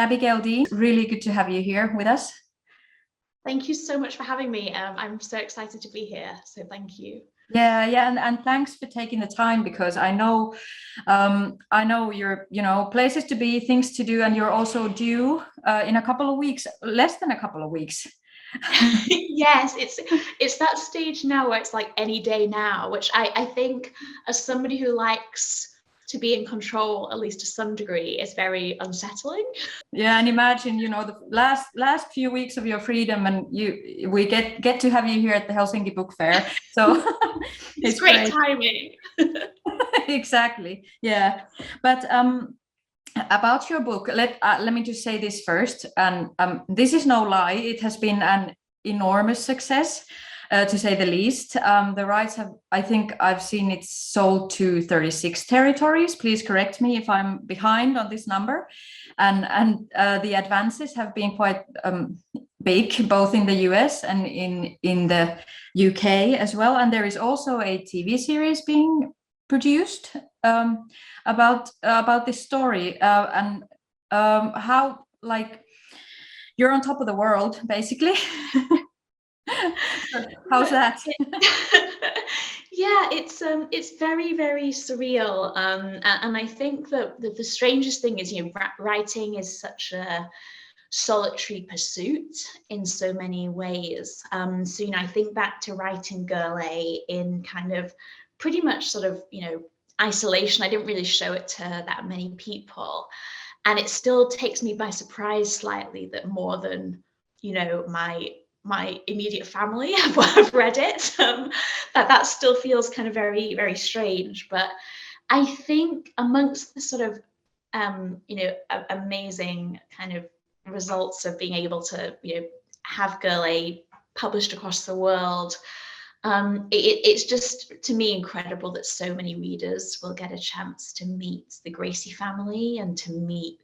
Abigail Dean. Really good to have you here with us. Thank you so much for having me. I'm so excited to be here, so thank you. Yeah, and thanks for taking the time, because I know you're, places to be, things to do, and you're also due in a couple of weeks, less than a couple of weeks. Yes, it's that stage now where it's like any day now, which I think, as somebody who likes to be in control, at least to some degree, is very unsettling. Yeah, and imagine, the last few weeks of your freedom, and we get to have you here at the Helsinki Book Fair. So it's great timing. Exactly. Yeah, but about your book, let me just say this first, and this is no lie. It has been an enormous success, to say the least. The rights have, I think I've seen it sold to 36 territories. Please correct me if I'm behind on this number. And the advances have been quite big, both in the US and in the UK as well. And there is also a TV series being produced about this story, and how, like, you're on top of the world, basically. How's that? Yeah, it's very, very surreal, and I think that the strangest thing is, writing is such a solitary pursuit in so many ways. So I think back to writing Girl A in kind of pretty much sort of isolation. I didn't really show it to that many people, and it still takes me by surprise slightly that more than my immediate family have read it. That still feels kind of very, very strange. But I think amongst the sort of amazing kind of results of being able to have Girl A published across the world, it's just, to me, incredible that so many readers will get a chance to meet the Gracie family and to meet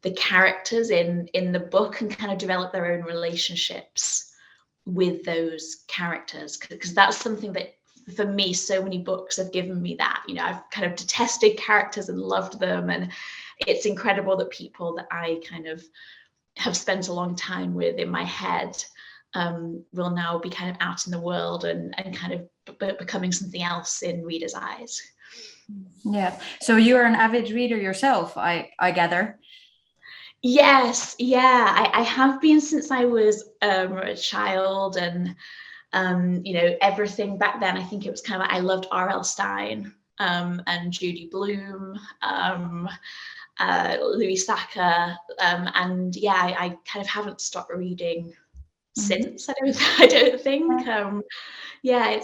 the characters in the book and kind of develop their own relationships with those characters, because that's something that, for me, so many books have given me that. I've kind of detested characters and loved them, and it's incredible that people that I kind of have spent a long time with in my head will now be kind of out in the world and kind of becoming something else in readers' eyes. Yeah. So you're an avid reader yourself, I gather. Yes, yeah, I have been since I was a child, and everything back then. I think it was kind of, I loved R.L. Stine and Judy Blume, Louis Sacre, and yeah, I kind of haven't stopped reading since. I don't think. Yeah,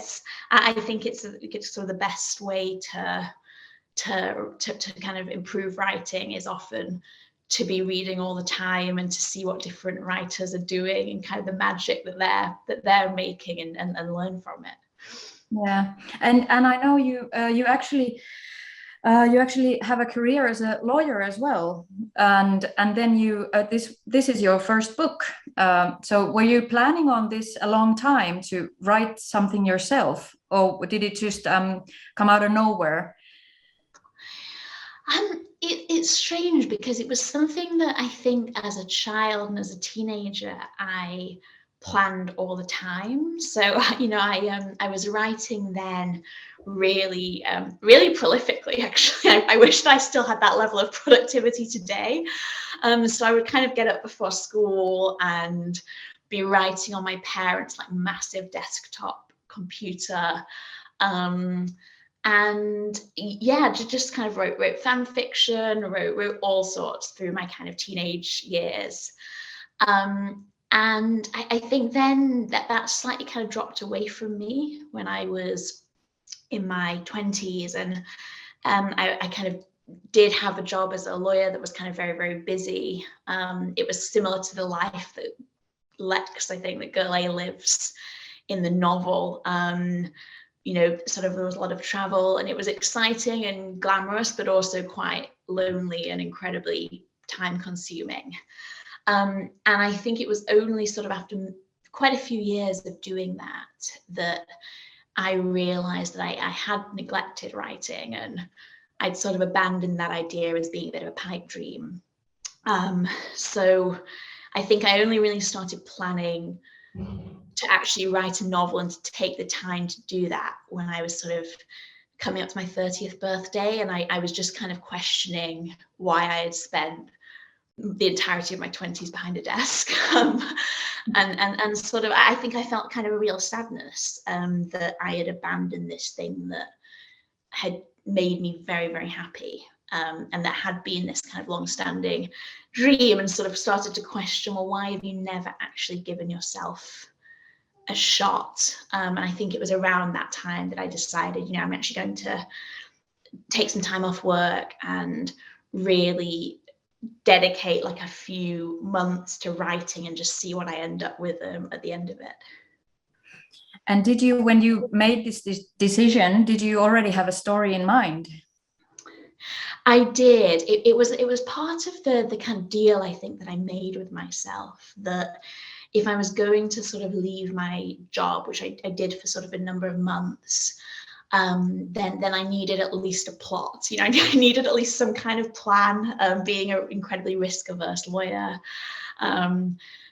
I think it's sort of the best way to kind of improve writing is often to be reading all the time and to see what different writers are doing and kind of the magic that they're making and learn from it. Yeah, and I know you actually have a career as a lawyer as well, and then you this is your first book. So were you planning on this a long time, to write something yourself, or did it just come out of nowhere? It's strange, because it was something that I think as a child and as a teenager I planned all the time. So I was writing then really prolifically, actually. I wish that I still had that level of productivity today. So I would kind of get up before school and be writing on my parents' like massive desktop computer. And yeah, just kind of wrote fan fiction, wrote all sorts through my kind of teenage years. And I think then that slightly kind of dropped away from me when I was in my 20s, and I kind of did have a job as a lawyer that was kind of very, very busy. It was similar to the life that Lex, I think, that Girl A lives in the novel. Sort of there was a lot of travel, and it was exciting and glamorous, but also quite lonely and incredibly time consuming. And I think it was only sort of after quite a few years of doing that I realized that I had neglected writing, and I'd sort of abandoned that idea as being a bit of a pipe dream. So I think I only really started planning to actually write a novel and to take the time to do that when I was sort of coming up to my 30th birthday, and I was just kind of questioning why I had spent the entirety of my 20s behind a desk. And sort of, I think I felt kind of a real sadness that I had abandoned this thing that had made me very, very happy. And that had been this kind of long-standing dream, and sort of started to question, well, why have you never actually given yourself a shot? And I think it was around that time that I decided, I'm actually going to take some time off work and really dedicate like a few months to writing and just see what I end up with at the end of it. And did you, when you made this decision, did you already have a story in mind? I did. It was part of the kind of deal, I think, that I made with myself, that if I was going to sort of leave my job, which I did for sort of a number of months, then I needed at least a plot. I needed at least some kind of plan, being an incredibly risk-averse lawyer.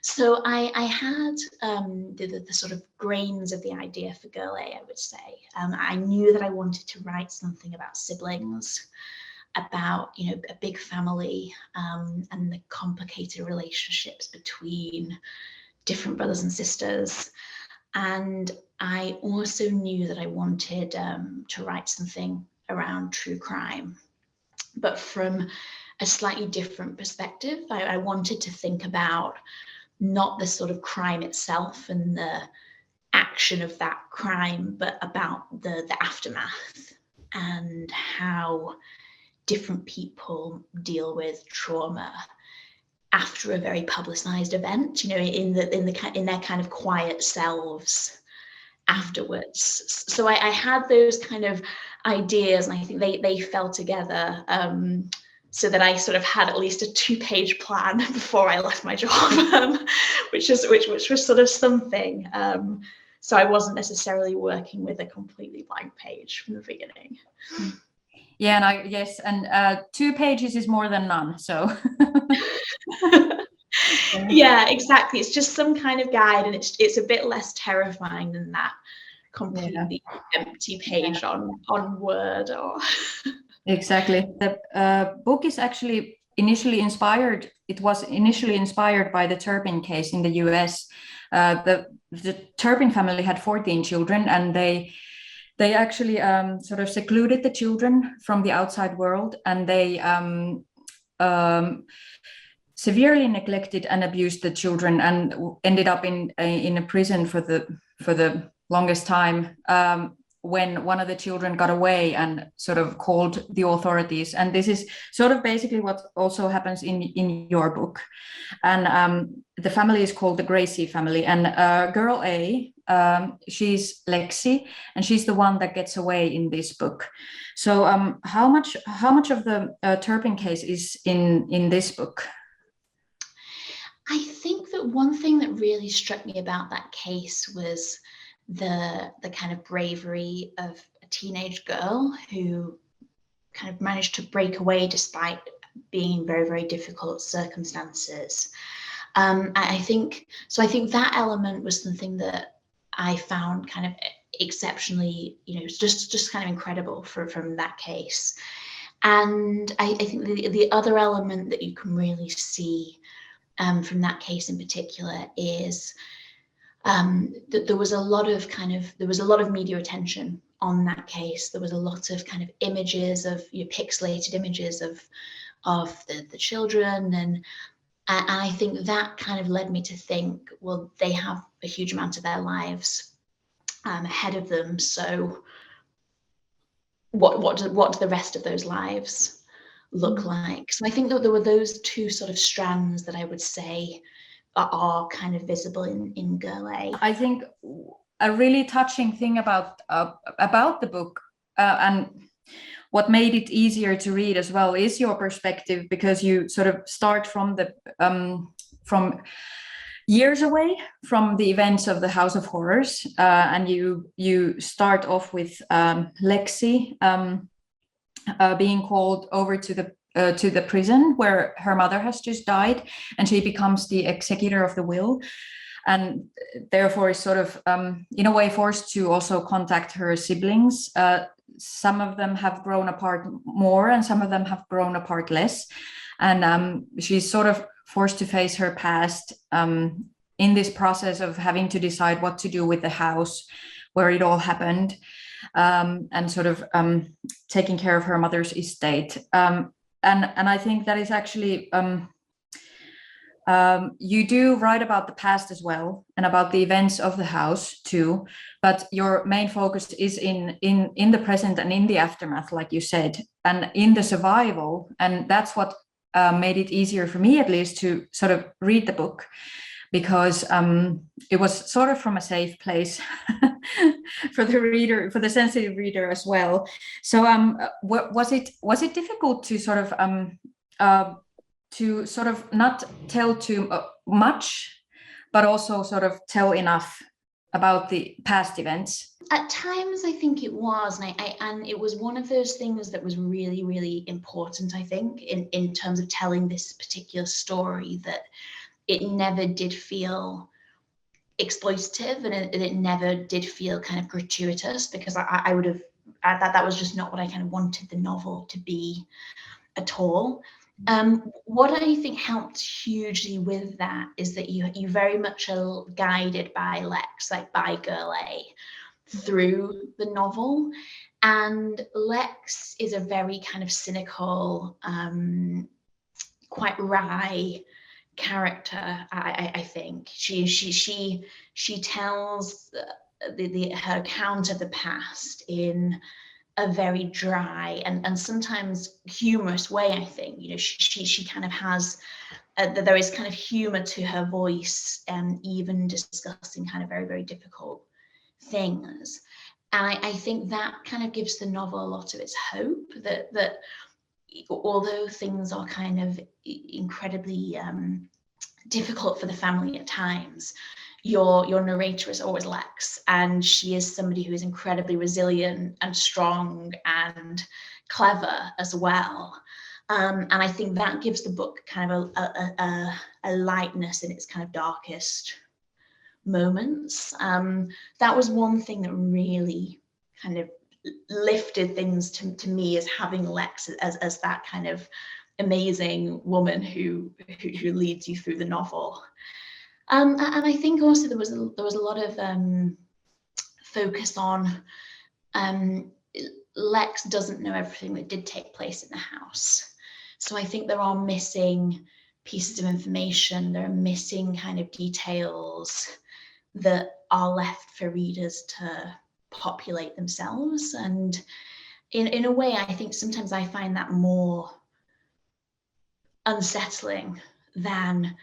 So I had the sort of grains of the idea for Girl A, I would say. I knew that I wanted to write something about siblings, about a big family, and the complicated relationships between different brothers and sisters. And I also knew that I wanted to write something around true crime, but from a slightly different perspective. I wanted to think about not the sort of crime itself and the action of that crime, but about the aftermath and how different people deal with trauma after a very publicized event, in their kind of quiet selves afterwards. So I had those kind of ideas, and I think they fell together, so that I sort of had at least a 2-page plan before I left my job, which was sort of something. So I wasn't necessarily working with a completely blank page from the beginning. Yeah, and 2 pages is more than none. So. Yeah, exactly. It's just some kind of guide, and it's a bit less terrifying than that completely empty page on Word. Or Exactly. The book is actually initially inspired. It was initially inspired by the Turpin case in the US. The Turpin family had 14 children, and they actually sort of secluded the children from the outside world, and they severely neglected and abused the children, and ended up in a prison for the longest time, when one of the children got away and sort of called the authorities. And this is sort of basically what also happens in your book. And the family is called the Gracie family, and Girl A, she's Lexi, and she's the one that gets away in this book. So how much of the Turpin case is in this book? I think that one thing that really struck me about that case was the kind of bravery of a teenage girl who kind of managed to break away despite being in very, very difficult circumstances. I think that element was something that I found kind of exceptionally, just kind of incredible from that case. And I think the other element that you can really see from that case in particular is that there was a lot of media attention on that case. There was a lot of kind of images of pixelated images of the children, and I think that kind of led me to think, well, they have a huge amount of their lives ahead of them. So what do the rest of those lives look like? So I think that there were those two sort of strands that I would say are kind of visible in Girl A. I think a really touching thing about the book, and what made it easier to read as well, is your perspective, because you sort of start from from years away from the events of the House of Horrors, and you start off with Lexi being called over to to the prison where her mother has just died, and she becomes the executor of the will, and therefore is sort of in a way forced to also contact her siblings. Some of them have grown apart more and some of them have grown apart less, and she's sort of forced to face her past in this process of having to decide what to do with the house where it all happened, and sort of taking care of her mother's estate. And I think that is actually, you do write about the past as well and about the events of the house too, but your main focus is in the present and in the aftermath, like you said, and in the survival. And that's what made it easier for me, at least, to sort of read the book, because it was sort of from a safe place for the reader, for the sensitive reader as well. So was it difficult to sort of not tell too much, but also sort of tell enough about the past events? At times, I think it was, and it was one of those things that was really, really important, I think, in terms of telling this particular story, that it never did feel exploitative, and it never did feel kind of gratuitous, because I would have, that was just not what I kind of wanted the novel to be at all. What I think helped hugely with that is that you very much are guided by Lex, like by Girl A, through the novel. And Lex is a very kind of cynical, quite wry character. I think she tells her account of the past in a very dry and sometimes humorous way. I think, you know, she kind of has there is kind of humor to her voice, and even discussing kind of very, very difficult things. And I think that kind of gives the novel a lot of its hope, that although things are kind of incredibly difficult for the family at times, your narrator is always Lex, and she is somebody who is incredibly resilient and strong and clever as well. And I think that gives the book kind of a lightness in its kind of darkest moments. That was one thing that really kind of lifted things to me, as having Lex as that kind of amazing woman who leads you through the novel. And I think also there was a lot of focus on Lex doesn't know everything that did take place in the house. So I think there are missing pieces of information, there are missing kind of details that are left for readers to populate themselves. And in a way, I think sometimes I find that more unsettling than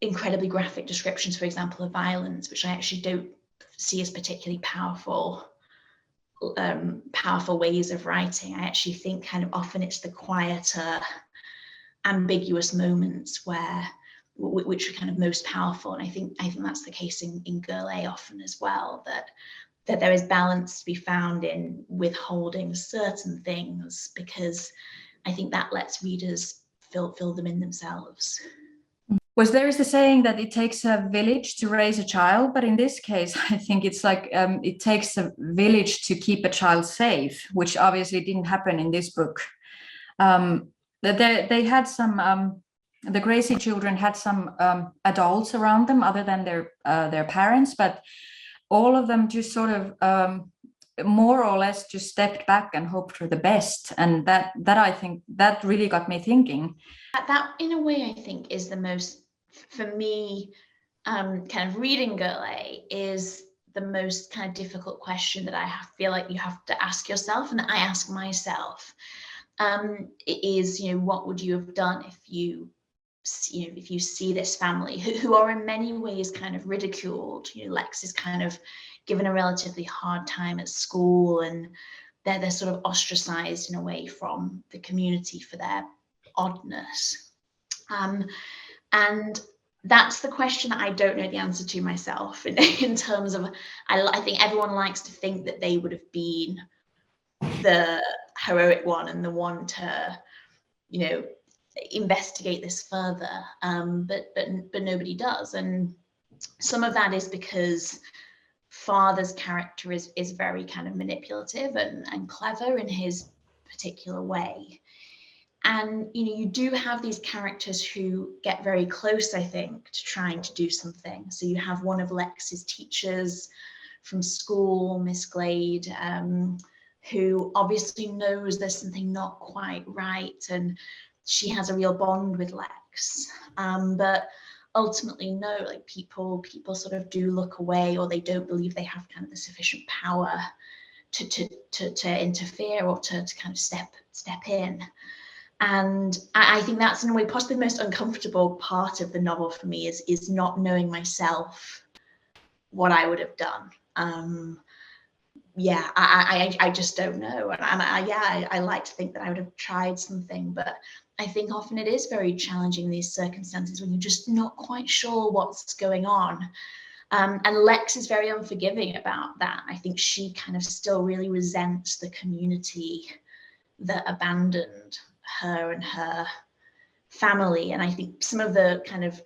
incredibly graphic descriptions, for example, of violence, which I actually don't see as particularly powerful ways of writing. I actually think kind of often it's the quieter, ambiguous moments which are kind of most powerful. And I think that's the case in Girl A often as well, that there is balance to be found in withholding certain things, because I think that lets readers fill them in themselves. Was there is the saying that it takes a village to raise a child, but in this case, I think it's like it takes a village to keep a child safe, which obviously didn't happen in this book. They had some, the Gracie children had some adults around them other than their parents, but all of them just sort of more or less just stepped back and hoped for the best. And that I think that really got me thinking. That in a way, I think, is the most, for me, kind of reading Girl A is the most kind of difficult question that I feel like you have to ask yourself, and I ask myself, is, you know, what would you have done if you see this family who are in many ways kind of ridiculed. You know, Lex is kind of given a relatively hard time at school, and they're sort of ostracized in a way from the community for their oddness. And that's the question that I don't know the answer to myself in terms of, I think everyone likes to think that they would have been the heroic one and the one to investigate this further, but nobody does. And some of that is because father's character is very kind of manipulative and clever in his particular way. And you do have these characters who get very close, I think, to trying to do something. So you have one of Lex's teachers from school, Miss Glade, who obviously knows there's something not quite right, and she has a real bond with Lex. But ultimately, no, like people sort of do look away, or they don't believe they have kind of the sufficient power to interfere or to kind of step in. And I think that's in a way possibly the most uncomfortable part of the novel for me, is not knowing myself what I would have done. I just don't know. And I like to think that I would have tried something, but I think often it is very challenging in these circumstances when you're just not quite sure what's going on. And Lex is very unforgiving about that. I think she kind of still really resents the community that abandoned her and her family. And I think some of the kind of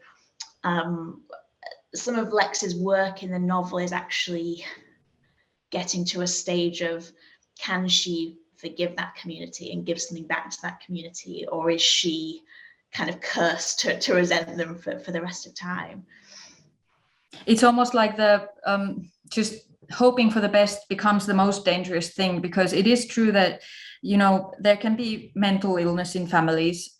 some of Lex's work in the novel is actually getting to a stage of, can she forgive that community and give something back to that community, or is she kind of cursed to resent them for the rest of time? It's almost like the just hoping for the best becomes the most dangerous thing, because it is true that there can be mental illness in families.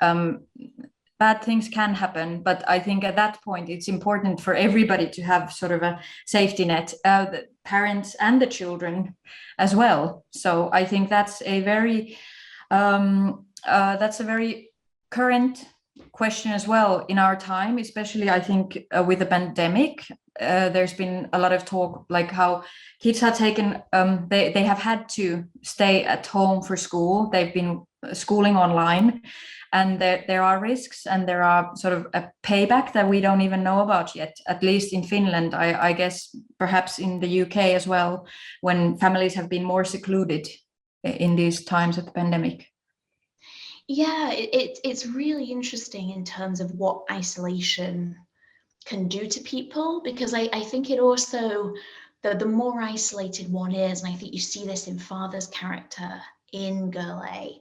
Bad things can happen, but I think at that point it's important for everybody to have sort of a safety net, the parents and the children as well. So I think that's a very current question as well in our time, especially I think with the pandemic. There's been a lot of talk like how kids have taken, they have had to stay at home for school. They've been schooling online, and there are risks, and there are sort of a payback that we don't even know about yet, at least in Finland. I guess perhaps in the UK as well, when families have been more secluded in these times of the pandemic. Yeah, it's really interesting in terms of what isolation can do to people, because I think it also, the more isolated one is, and I think you see this in father's character in Girl A,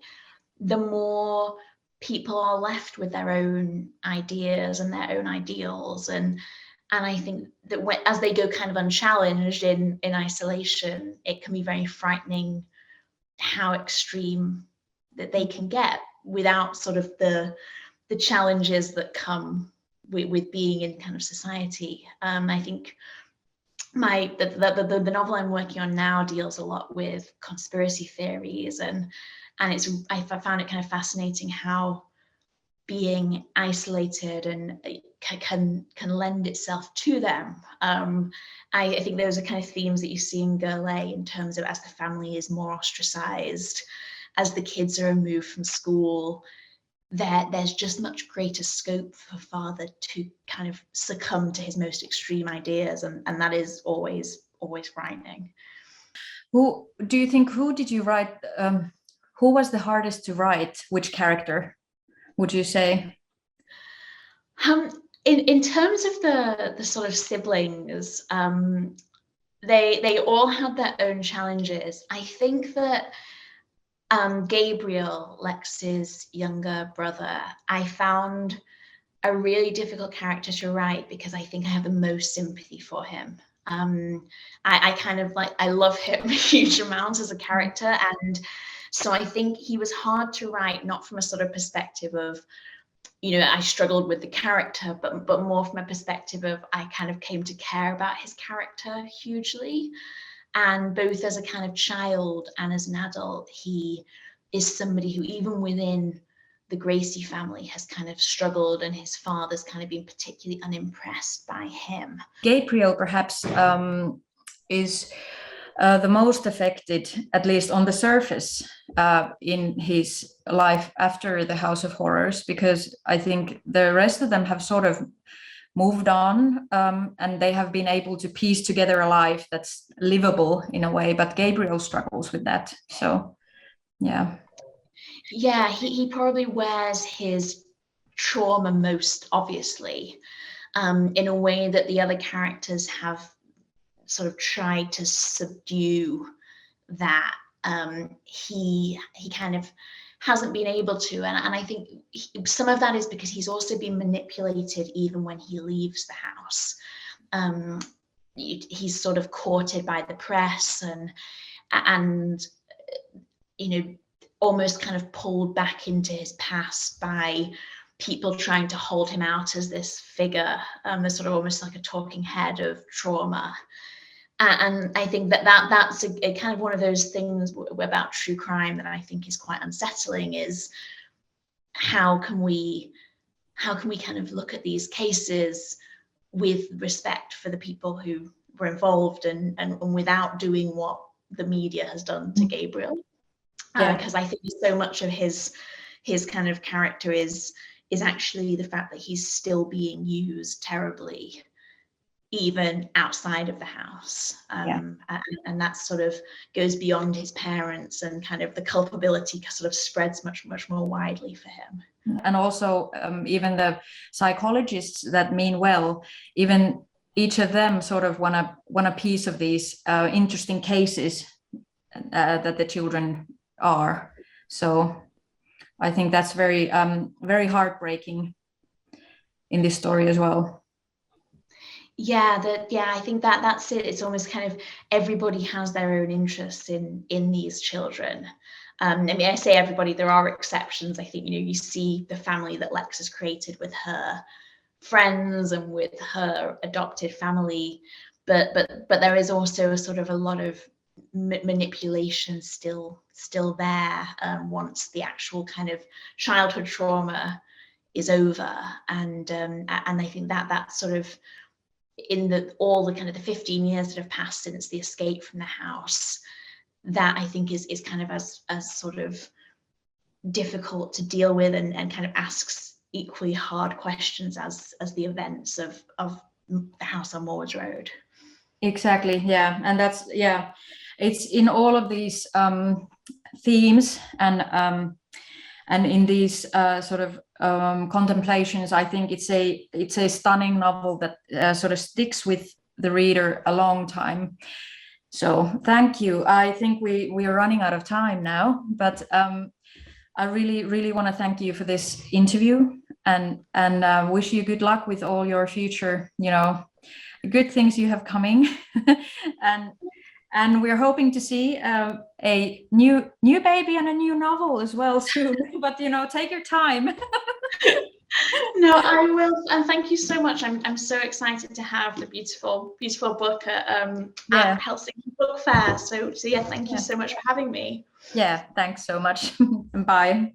the more people are left with their own ideas and their own ideals, and I think that as they go kind of unchallenged in isolation, it can be very frightening how extreme that they can get without sort of the challenges that come with being in kind of society. I think the novel I'm working on now deals a lot with conspiracy theories, and I found it kind of fascinating how being isolated and can lend itself to them. I think those are kind of themes that you see in Girl A, in terms of as the family is more ostracized, as the kids are removed from school, there's just much greater scope for father to kind of succumb to his most extreme ideas, and that is always frightening. Who did you write? Who was the hardest to write? Which character would you say? In terms of the sort of siblings, they all had their own challenges. I think that Gabriel, Lex's younger brother, I found a really difficult character to write, because I think I have the most sympathy for him. I kind of I love him a huge amount as a character, and so I think he was hard to write, not from a sort of perspective of, I struggled with the character, but more from a perspective of I kind of came to care about his character hugely. And both as a kind of child and as an adult, he is somebody who, even within the Gracie family, has kind of struggled, and his father's kind of been particularly unimpressed by him. Gabriel perhaps is the most affected, at least on the surface, in his life after the House of Horrors, because I think the rest of them have sort of moved on, and they have been able to piece together a life that's livable in a way, but Gabriel struggles with that. So yeah, Yeah, he probably wears his trauma most obviously, in a way that the other characters have sort of tried to subdue that. He kind of hasn't been able to, and I think some of that is because he's also been manipulated even when he leaves the house. He's sort of courted by the press and you know, almost kind of pulled back into his past by people trying to hold him out as this figure, as sort of almost like a talking head of trauma. And I think that's a kind of one of those things about true crime that I think is quite unsettling, is how can we kind of look at these cases with respect for the people who were involved and without doing what the media has done to Gabriel. Because I think so much of his kind of character is actually the fact that he's still being used terribly, even outside of the house. And that sort of goes beyond his parents, and kind of the culpability sort of spreads much more widely for him. And also even the psychologists that mean well, even each of them sort of want a piece of these interesting cases that the children are. So I think that's very heartbreaking in this story as well. I think that's it. It's almost kind of everybody has their own interests in these children. I mean, I say everybody, there are exceptions. I think, you know, you see the family that Lex has created with her friends and with her adopted family, but there is also a sort of a lot of manipulation still there once the actual kind of childhood trauma is over. And I think that's sort of in all the kind of the 15 years that have passed since the escape from the house, that I think is kind of as sort of difficult to deal with and kind of asks equally hard questions as the events of the house on Moores Road. Exactly, yeah. And that's, it's in all of these themes and in these sort of contemplations. I think it's a stunning novel that sort of sticks with the reader a long time. So thank you. I think we are running out of time now, but I really want to thank you for this interview and wish you good luck with all your future, you know, good things you have coming. And we're hoping to see a new baby and a new novel as well soon. But you know, take your time. No, I will, and thank you so much. I'm so excited to have the beautiful book at Helsinki Book Fair. So yeah, thank you so much for having me. Yeah, thanks so much. Bye.